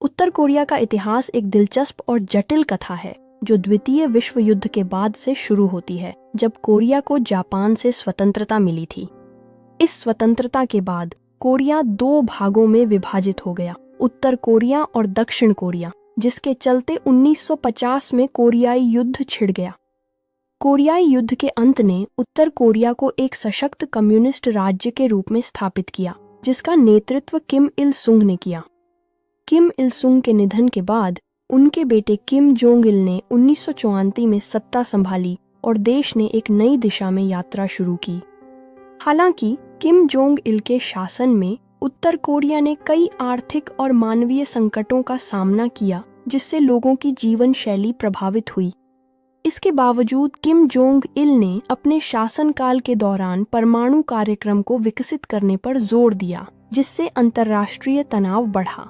उत्तर Korea का इतिहास एक दिलचस्प और जटिल कथा है जो द्वितीय विश्व युद्ध के बाद से शुरू होती है, जब कोरिया को जापान से स्वतंत्रता मिली थी। इस स्वतंत्रता के बाद कोरिया दो भागों में विभाजित हो गया, उत्तर कोरिया और दक्षिण कोरिया, जिसके चलते 1950 में कोरियाई युद्ध छिड़ गया। कोरियाई युद्ध के अंत ने उत्तर कोरिया को एक सशक्त कम्युनिस्ट राज्य के रूप में स्थापित किया, जिसका नेतृत्व किम इल सुंग ने किया। किम इल सुंग के निधन के बाद उनके बेटे किम जोंग इल ने 1934 में सत्ता संभाली और देश ने एक नई दिशा में यात्रा शुरू की। हालांकि किम जोंग इल के शासन में उत्तर कोरिया ने कई आर्थिक और मानवीय संकटों का सामना किया, जिससे लोगों की जीवन शैली प्रभावित हुई। इसके बावजूद किम जोंग इल ने अपने शासनकाल के दौरान परमाणु कार्यक्रम को विकसित करने पर जोर दिया, जिससे अंतर्राष्ट्रीय तनाव बढ़ा।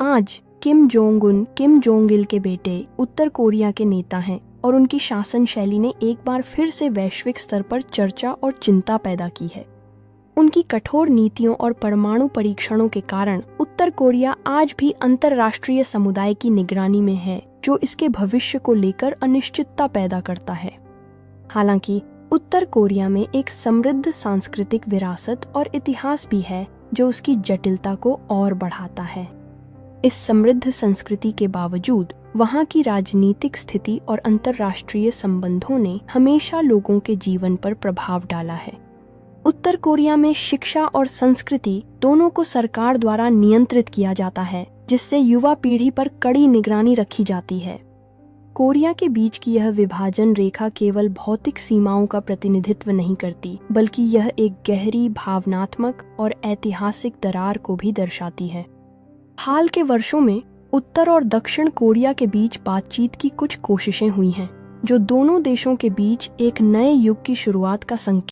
आज Kim Jong Un Kim Jong Il के बेटे उत्तर कोरिया के नेता हैं और उनकी शासन शैली ने एक बार फिर से वैश्विक स्तर पर चर्चा और चिंता पैदा की है। उनकी कठोर नीतियों और परमाणु परीक्षणों के कारण उत्तर कोरिया आज भी अंतर्राष्ट्रीय समुदाय की निगरानी में है, जो इसके भविष्य को लेकर अनिश्चितता पैदा करता है। हालांकि उत्तर कोरिया में एक समृद्ध सांस्कृतिक विरासत और इतिहास भी है, जो उसकी जटिलता को और बढ़ाता है। इस समृद्ध संस्कृति के बावजूद वहाँ की राजनीतिक स्थिति और अंतर्राष्ट्रीय संबंधों ने हमेशा लोगों के जीवन पर प्रभाव डाला है। उत्तर कोरिया में शिक्षा और संस्कृति दोनों को सरकार द्वारा नियंत्रित किया जाता है, जिससे युवा पीढ़ी पर कड़ी निगरानी रखी जाती है। कोरिया के बीच की यह विभाजन रेखा केवल भौतिक सीमाओं का प्रतिनिधित्व नहीं करती, बल्कि यह एक गहरी भावनात्मक और ऐतिहासिक दरार को भी दर्शाती है। हाल के वर्षों में उत्तर और दक्षिण कोरिया के बीच बातचीत की कुछ कोशिशें हुई हैं, जो दोनों देशों के बीच एक नए युग की शुरुआत का संकेत